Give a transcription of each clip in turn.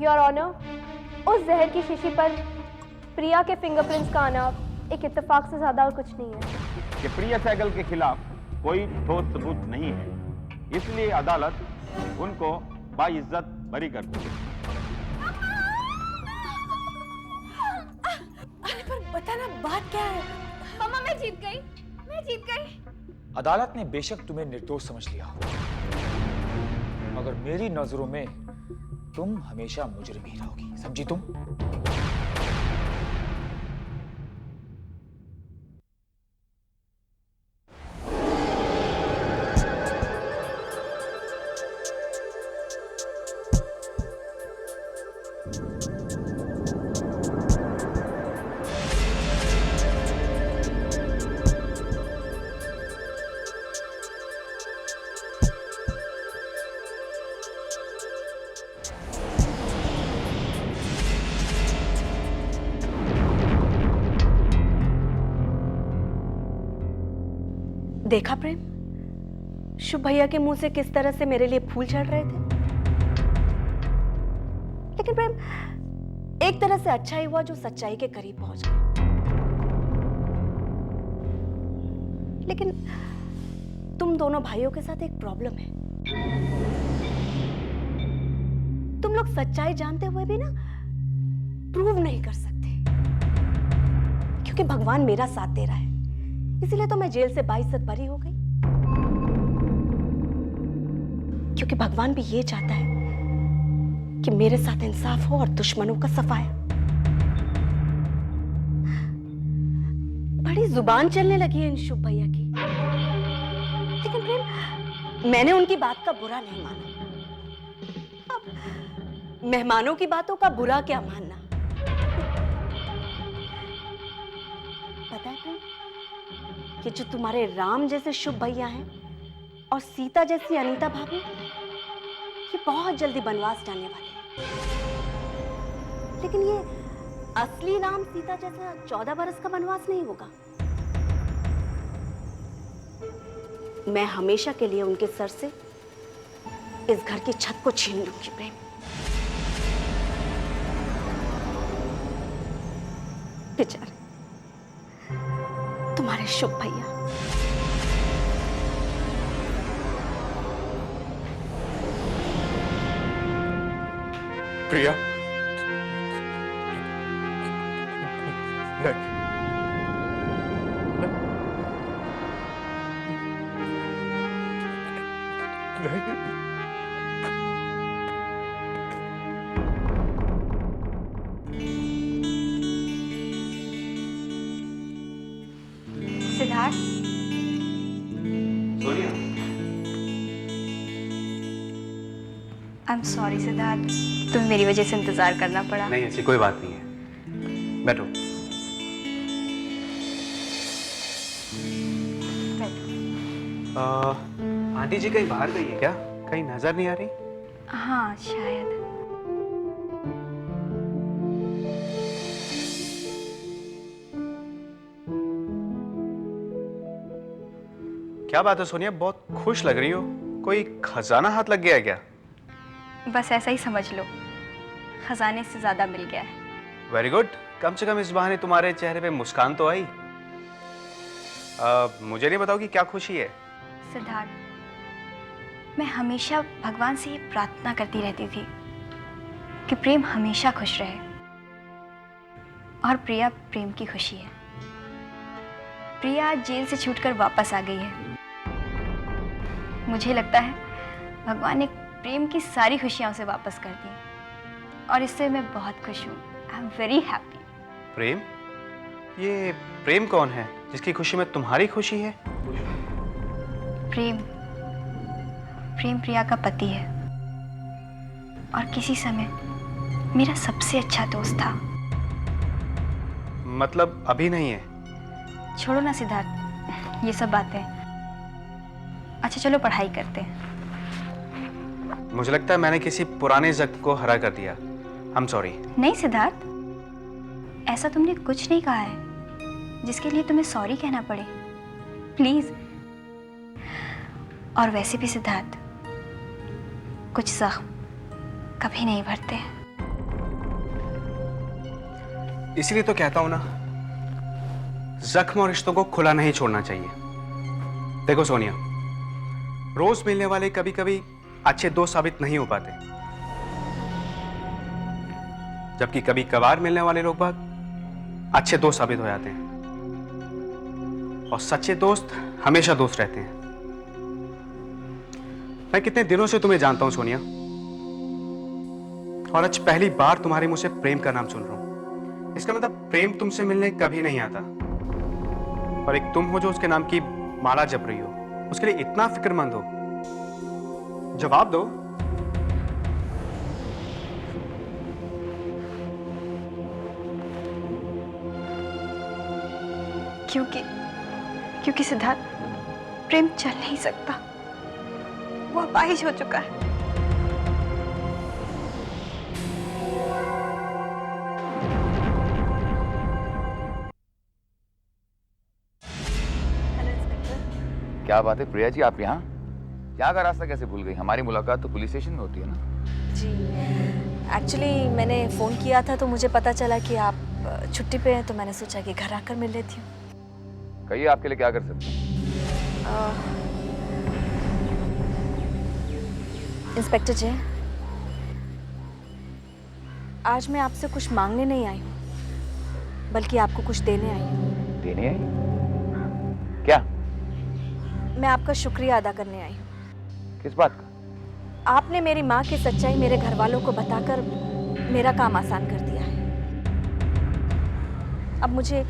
Your honour, उस जहर की शीशी पर प्रिया के फिंगरप्रिंट्स का आना एक इत्तेफाक से ज्यादा और कुछ नहीं है। कि प्रिया सहगल के खिलाफ कोई ठोस सबूत नहीं है, इसलिए अदालत उनको बाइज्जत बरी करती है। अरे पर बताना बात क्या है? मम्मा मैं जीत गई, मैं जीत गई। अदालत ने बेशक तुम्हें निर्दोष समझ लिया हो, मगर मेरी नजरों में तुम हमेशा मुजरिम ही रहोगी, समझी तुम? देखा प्रेम, शुभ भैया के मुंह से किस तरह से मेरे लिए फूल झड़ रहे थे। लेकिन प्रेम, एक तरह से अच्छा ही हुआ जो सच्चाई के करीब पहुंच गए। लेकिन तुम दोनों भाइयों के साथ एक प्रॉब्लम है। तुम लोग सच्चाई जानते हुए भी ना प्रूव नहीं कर सकते, क्योंकि भगवान मेरा साथ दे रहा है। इसीलिए तो मैं जेल से 22 बरी हो गई, क्योंकि भगवान भी ये चाहता है कि मेरे साथ इंसाफ हो और दुश्मनों का सफाया। बड़ी जुबान चलने लगी है इन शुभ भैया की, लेकिन प्रेम मैंने उनकी बात का बुरा नहीं माना। अब मेहमानों की बातों का बुरा क्या मानना। पता है प्रेम, कि जो तुम्हारे राम जैसे शुभ भैया हैं और सीता जैसी अनीता भाभी, ये बहुत जल्दी वनवास जाने वाले हैं। लेकिन ये असली राम सीता जैसा 14 बरस का वनवास नहीं होगा। मैं हमेशा के लिए उनके सर से इस घर की छत को छीन लूंगी प्रेम। बेचारे तुम्हारे शुभ भैया। प्रिया, नहीं, नहीं। Siddharth, Sonia, I am sorry Siddharth, तुम्हें मेरी वजह से इंतजार करना पड़ा। नहीं ऐसी कोई बात नहीं है, बैठो। आंटी जी कहीं बाहर गई है क्या? कहीं नजर नहीं आ रही? हाँ शायद। क्या बात है सोनिया, बहुत खुश लग रही हो। कोई खजाना हाथ लग गया है क्या? बस ऐसा ही समझ लो, खजाने से ज्यादा मिल गया है। वेरी गुड, कम से कम इस बहाने तुम्हारे चेहरे पे मुस्कान तो आई। मुझे नहीं बताओ कि क्या खुशी है? सिद्धार्थ, मैं हमेशा भगवान से ये प्रार्थना करती रहती थी कि प्रेम हमेशा खुश रहे, और प्रिया प्रेम की खुशी है। प्रिया आज जेल से छूटकर वापस आ गई है। मुझे लगता है भगवान ने प्रेम की सारी खुशियां उसे वापस कर दी, और इससे मैं बहुत खुश हूँ। I am very happy. Prem? ये प्रेम कौन है जिसकी खुशी में तुम्हारी खुशी है? प्रेम प्रेम प्रिया का पति है, और किसी समय मेरा सबसे अच्छा दोस्त था। मतलब अभी नहीं है? छोड़ो ना सिद्धार्थ ये सब बातें। अच्छा चलो पढ़ाई करते हैं। मुझे लगता है मैंने किसी पुराने जख्म को हरा कर दिया। I am sorry. नहीं सिद्धार्थ, ऐसा तुमने कुछ नहीं कहा है जिसके लिए तुम्हें सॉरी कहना पड़े, प्लीज। और वैसे भी सिद्धार्थ, कुछ जख्म कभी नहीं भरते। इसीलिए तो कहता हूं ना, जख्म और रिश्तों को खुला नहीं छोड़ना चाहिए। देखो सोनिया, रोज मिलने वाले कभी कभी अच्छे दोस्त साबित नहीं हो पाते, जबकि कभी कभार मिलने वाले लोग बाग अच्छे दोस्त साबित हो जाते हैं। और सच्चे दोस्त हमेशा दोस्त रहते हैं। मैं कितने दिनों से तुम्हें जानता हूं सोनिया, और आज पहली बार तुम्हारे मुंह से प्रेम का नाम सुन रहा हूं। इसका मतलब प्रेम तुमसे मिलने कभी नहीं आता, और एक तुम हो जो उसके नाम की माला जप रही हो, उसके लिए इतना फिक्रमंद हो। जवाब दो। क्योंकि सिद्धार्थ, प्रेम चल नहीं सकता, वो अपाहिज हो चुका है। क्या बात है प्रिया जी, आप यहाँ? यहाँ का रास्ता कैसे भूल गई? हमारी मुलाकात तो पुलिस स्टेशन में होती है ना। जी, एक्चुअली मैंने फ़ोन किया था तो मुझे पता चला कि आप छुट्टी पे हैं, तो मैंने सोचा कि घर आकर मिल लेती हूँ। कहिए, आपके लिए क्या कर सकते हैं? इंस्पेक्टर जी, आज मैं आपसे कुछ मांगने नहीं आई हूँ, बल्कि आपको कुछ देने आई हूँ। देने आई? क्या? मैं आपका शुक्रिया अदा करने आई हूँ। किस बात का? आपने मेरी माँ की सच्चाई मेरे घर वालों को बताकर मेरा काम आसान कर दिया है। अब मुझे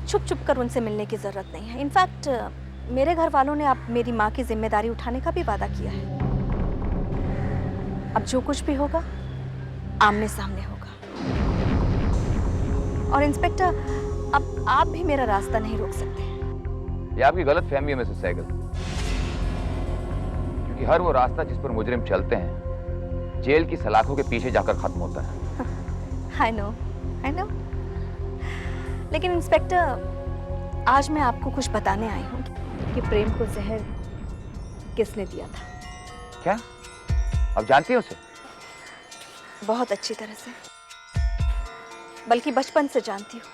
छुप छुप कर उनसे मिलने की ज़रूरत नहीं है। इनफैक्ट मेरे घर वालों ने अब मेरी माँ की जिम्मेदारी उठाने का भी वादा किया है। अब जो कुछ भी होगा आमने सामने होगा। और इंस्पेक्टर, अब आप भी मेरा रास्ता नहीं रोक सकते। ये आपकी गलत फहमी है मिसेस सहगल, क्योंकि हर वो रास्ता जिस पर मुजरिम चलते हैं जेल की सलाखों के पीछे जाकर खत्म होता है। I know। लेकिन इंस्पेक्टर, आज मैं आपको कुछ बताने आई हूँ कि प्रेम को जहर किसने दिया था। क्या? आप जानती हैं उसे? बहुत अच्छी तरह से, बल्कि बचपन से जानती हूँ।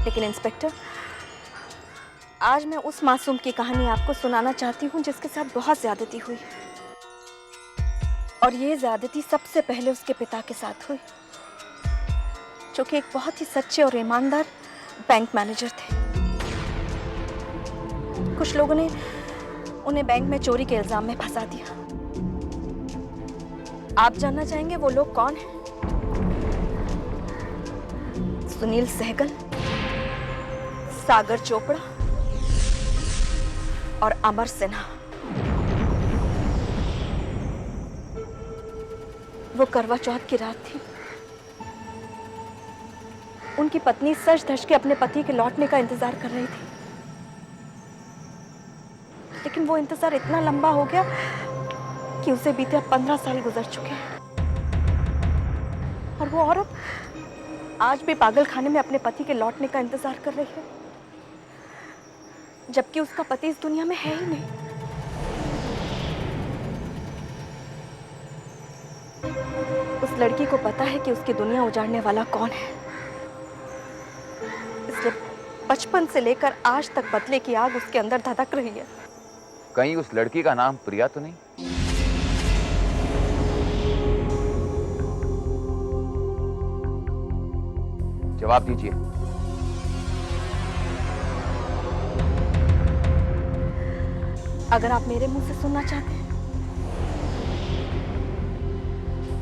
लेकिन इंस्पेक्टर, आज मैं उस मासूम की कहानी आपको सुनाना चाहती हूँ जिसके साथ बहुत ज्यादती हुई, और ये ज्यादती सबसे पहले उसके पिता के साथ हुई, जो कि एक बहुत ही सच्चे और ईमानदार बैंक मैनेजर थे। कुछ लोगों ने उन्हें बैंक में चोरी के इल्जाम में फंसा दिया। आप जानना चाहेंगे वो लोग कौन हैं? सुनील सहगल, सागर चोपड़ा और अमर सिन्हा। वो करवा चौथ की रात थी। उनकी पत्नी सज धज के अपने पति के लौटने का इंतजार कर रही थी, लेकिन वो इंतजार इतना लंबा हो गया कि उसे बीते अब 15 साल गुजर चुके हैं। और वो औरत आज भी पागल खाने में अपने पति के लौटने का इंतजार कर रही है, जबकि उसका पति इस दुनिया में है ही नहीं। उस लड़की को पता है कि उसकी दुनिया उजाड़ने वाला कौन है, इसलिए बचपन से लेकर आज तक बदले की आग उसके अंदर धधक रही है। कहीं उस लड़की का नाम प्रिया तो नहीं? जवाब दीजिए। अगर आप मेरे मुंह से सुनना चाहते हैं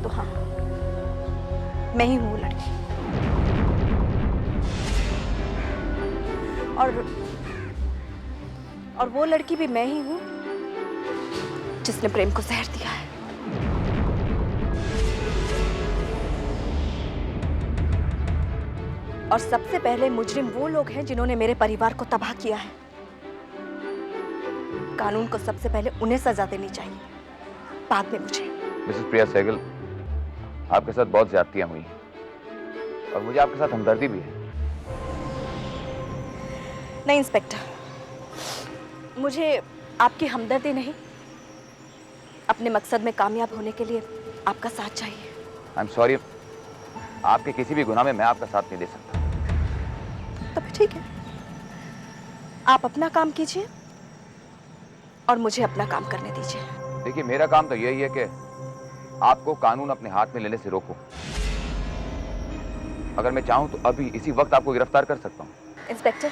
तो हाँ, मैं ही हूं वो लड़की। और वो लड़की भी मैं ही हूं जिसने प्रेम को जहर दिया है। और सबसे पहले मुजरिम वो लोग हैं जिन्होंने मेरे परिवार को तबाह किया है। कानून को सबसे पहले उन्हें सजा देनी चाहिए, बाद में मुझे। मिसेस प्रिया सहगल, आपके साथ बहुत ज्यादतियां हुई और मुझे आपके साथ हमदर्दी भी है। नहीं इंस्पेक्टर, मुझे आपकी हमदर्दी नहीं, अपने मकसद में कामयाब होने के लिए आपका साथ चाहिए। आई एम सॉरी आपके किसी भी गुनाह में मैं आपका साथ नहीं दे सकता। तो फिर ठीक है, आप अपना काम कीजिए और मुझे अपना काम करने दीजिए। देखिए, मेरा काम तो यही है कि आपको कानून अपने हाथ में लेने से रोको। अगर मैं चाहूं तो अभी इसी वक्त आपको गिरफ्तार कर सकता हूं। इंस्पेक्टर,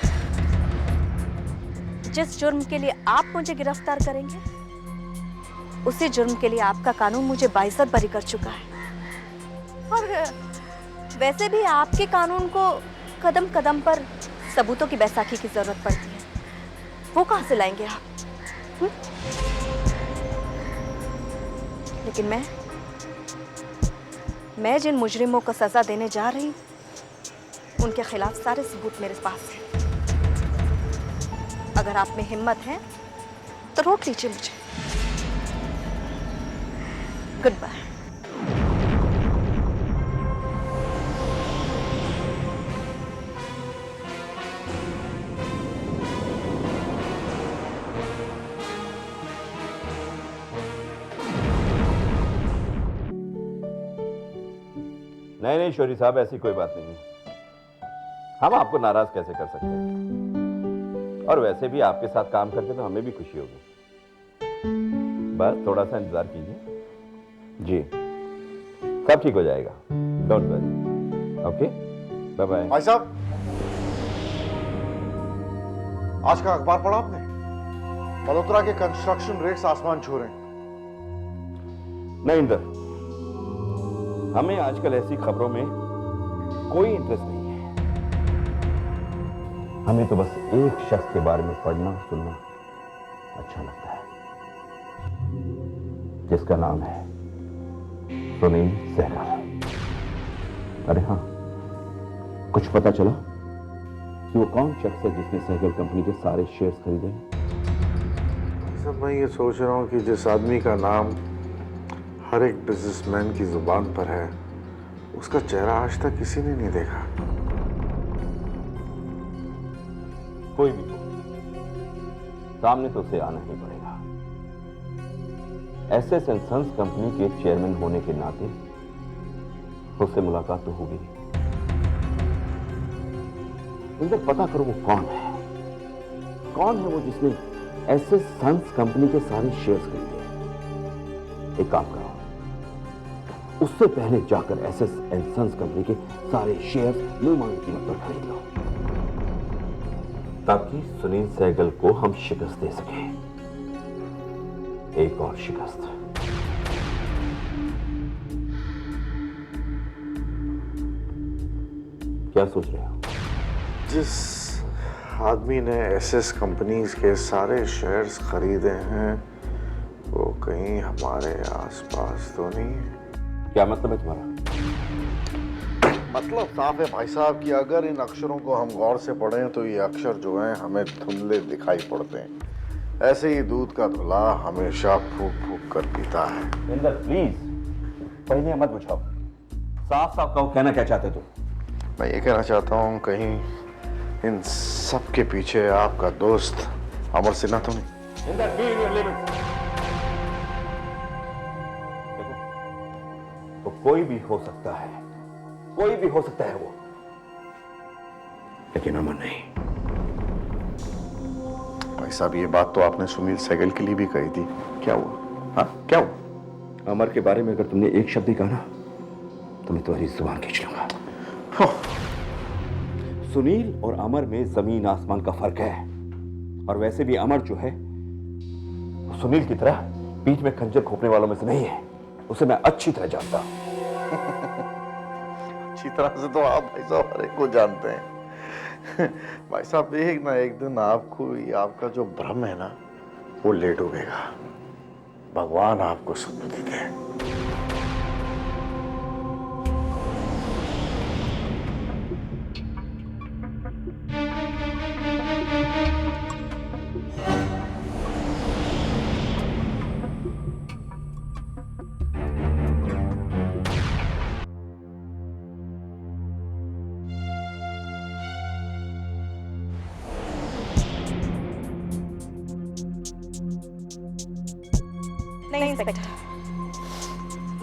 जिस जुर्म के लिए आप मुझे गिरफ्तार करेंगे, उसी जुर्म के लिए आपका कानून मुझे बाइज्जत बरी कर चुका है। और वैसे भी आपके कानून को कदम कदम पर सबूतों की बैसाखी की जरूरत पड़ती है, वो कहां से लाएंगे आप? लेकिन मैं जिन मुजरिमों को सजा देने जा रही हूं, उनके खिलाफ सारे सबूत मेरे पास हैं। अगर आप में हिम्मत है तो रोक लीजिए मुझे। Good bye. नहीं शौरी साहब, ऐसी कोई बात नहीं है। हम आपको नाराज कैसे कर सकते हैं, और वैसे भी आपके साथ काम करके तो हमें भी खुशी होगी। बस थोड़ा सा इंतजार कीजिए। जी, सब ठीक हो जाएगा, don't worry. Okay, bye bye. भाई साहब, आज का अखबार पढ़ा आपने? मल्होत्रा के कंस्ट्रक्शन रेट्स आसमान छू रहे हैं। नहीं इंदर, हमें आजकल ऐसी खबरों में कोई इंटरेस्ट नहीं है। हमें तो बस एक शख्स के बारे में पढ़ना सुनना अच्छा लगता है, जिसका नाम है सुनील सहगल। अरे हाँ, कुछ पता चला कि वो कौन शख्स है जिसने सहगल कंपनी के सारे शेयर्स खरीदे हैं? सब मैं ये सोच रहा हूँ कि जिस आदमी का नाम हर एक बिजनेसमैन की जुबान पर है, उसका चेहरा आज तक किसी ने नहीं देखा। कोई भी हो, सामने तो उसे आना ही पड़ेगा। एसएस एंड सन्स कंपनी के चेयरमैन होने के नाते उससे मुलाकात तो होगी। इधर पता करो वो कौन है। कौन है वो जिसने एसएस सन्स कंपनी के सारे शेयर्स खरीदे? एक काम करो, उससे पहले जाकर एसएस एंड सन्स कंपनी के सारे शेयर्स मुंह मांगी कीमत पर खरीद लो, ताकि सुनील सहगल को हम शिकस्त दे सकें। एक और शिकस्त। क्या सोच रहे हो? जिस आदमी ने एसएस कंपनीज के सारे शेयर्स खरीदे हैं, वो कहीं हमारे आसपास तो नहीं है। क्या मतलब है तुम्हारा? मतलब साफ है भाई साहब कि अगर इन अक्षरों को हम गौर से पढ़ें तो ये अक्षर जो हैं हमें धुंधले दिखाई पड़ते हैं। ऐसे ही दूध का धुला हमेशा फूक फूक कर पीता है। इंदर प्लीज, पहले मत बुझाओ, साफ साफ कहो, कहना क्या चाहते तुम? मैं ये कहना चाहता हूँ, कहीं इन सब के पीछे आपका दोस्त अमर सिन्हा तो नहीं? Inder, be in your limits. देखो, तो कोई भी हो सकता है, कोई भी हो सकता है वो, लेकिन अमर नहीं। भाई साहब, ये बात तो आपने सुनील सहगल के लिए भी कही थी। क्या हुआ? हाँ, क्या हुआ? अमर के बारे में अगर तुमने एक शब्द ही कहा ना, तो मैं तुम्हारी जुबान खींच लूंगा। सुनील और अमर में जमीन आसमान का फर्क है। और वैसे भी अमर जो है, सुनील की तरह बीच में खंजर खोपने वालों में से नहीं है। उसे मैं अच्छी तरह जानता हूं। अच्छी तरह से तो आप भाई साहब हर एक को जानते हैं। भाई साहब, एक ना एक दिन आपको ये आपका जो भ्रम है ना, वो ले डूबेगा। भगवान आपको सद्बुद्धि दे। नहीं इंस्पेक्टर,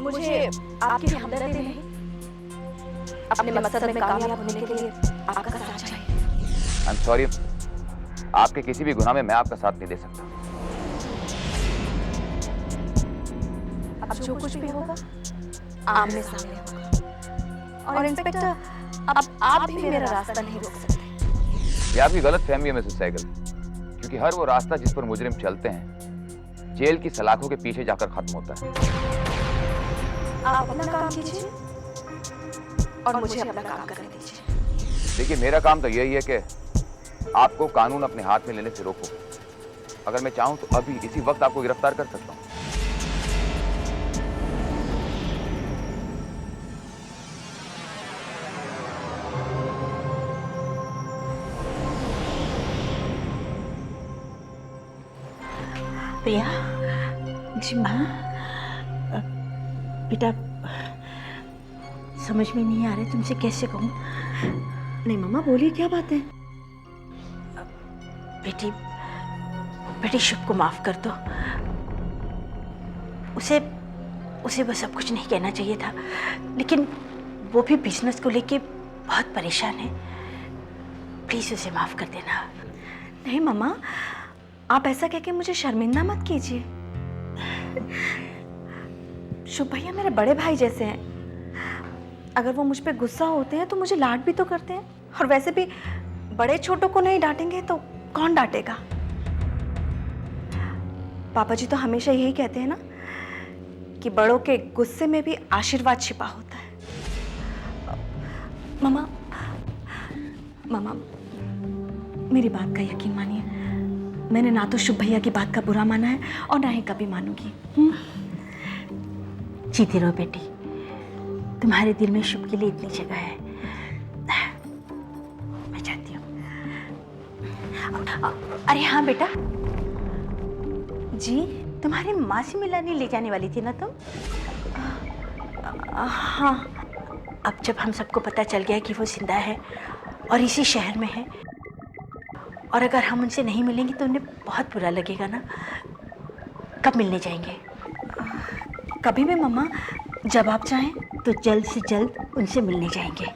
मुझे आपकी हमदर्दी नहीं अपने मकसद में कामयाब होने के लिए आपका साथ चाहिए। आई एम सॉरी, आपके किसी भी गुनाह में मैं आपका साथ नहीं दे सकता। अब जो कुछ भी होगा आमने सामने होगा। और इंस्पेक्टर, अब आप भी मेरा रास्ता नहीं रोक सकते। ये आपकी गलत फहमी है मिसेस सहगल, क्योंकि हर वो रास्ता जिस पर मुजरिम चलते हैं जेल की सलाखों के पीछे जाकर खत्म होता है। आप अपना काम कीजिए और मुझे अपना काम करने दीजिए। देखिए, मेरा काम तो यही है कि आपको कानून अपने हाथ में लेने से रोको। अगर मैं चाहूं तो अभी इसी वक्त आपको गिरफ्तार कर सकता हूं। प्रिया जी माँ, बेटा समझ में नहीं आ रहा तुमसे कैसे कहूँ। नहीं मम्मा, बोलिए क्या बात है। बेटी बेटी शुभ को माफ कर दो। उसे वो सब कुछ नहीं कहना चाहिए था, लेकिन वो भी बिजनेस को लेके बहुत परेशान है। प्लीज उसे माफ कर देना। नहीं मम्मा, आप ऐसा कह के मुझे शर्मिंदा मत कीजिए। शुभ भैया मेरे बड़े भाई जैसे हैं। अगर वो मुझ पे गुस्सा होते हैं तो मुझे डांट भी तो करते हैं, और वैसे भी बड़े छोटों को नहीं डांटेंगे तो कौन डांटेगा। पापा जी तो हमेशा यही कहते हैं ना कि बड़ों के गुस्से में भी आशीर्वाद छिपा होता है। मम्मा मम्मा, मेरी बात का यकीन मानिए, मैंने ना तो शुभ भैया की बात का बुरा माना है और ना ही कभी मानूंगी। जीती रहो बेटी, तुम्हारे दिल में शुभ के लिए इतनी जगह है। मैं चाहती हूँ। अरे हाँ बेटा जी तुम्हारी माँ से मिलाने ले जाने वाली थी ना तुम? हाँ। अब जब हम सबको पता चल गया कि वो जिंदा है और इसी शहर में है, और अगर हम उनसे नहीं मिलेंगे तो उन्हें बहुत बुरा लगेगा ना। कब मिलने जाएंगे? कभी भी मम्मा, जब आप चाहें। तो जल्द से जल्द उनसे मिलने जाएंगे।